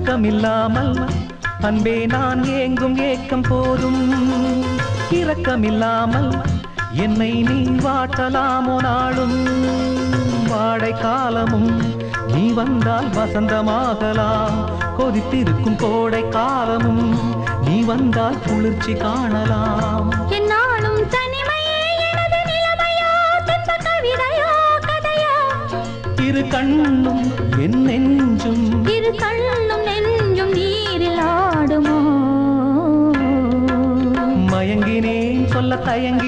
உறக்கமில்லாமல் அன்பே நான் ஏங்கும் ஏக்கம் போதும் இரக்கமில்லாமல் என்னை நீ வாட்டலாமோ நாளும் வாடை காலமும் நீ வந்தால் வசந்தமாகலாம் கொதித்திருக்கும் கோடை காலமும் நீ வந்தால் குளிர்ச்சி காணலாம் என்னாலும் தனிமையே எனது நிலைமையோ துன்ப கவிதையோ கதையோ இரு கண்ணும் என் நெஞ்சும் இரு கண்ணும் நெஞ்சும் நீரில் ஆடுமோ மயங்கினேன் சொல்ல தயங்கினேன்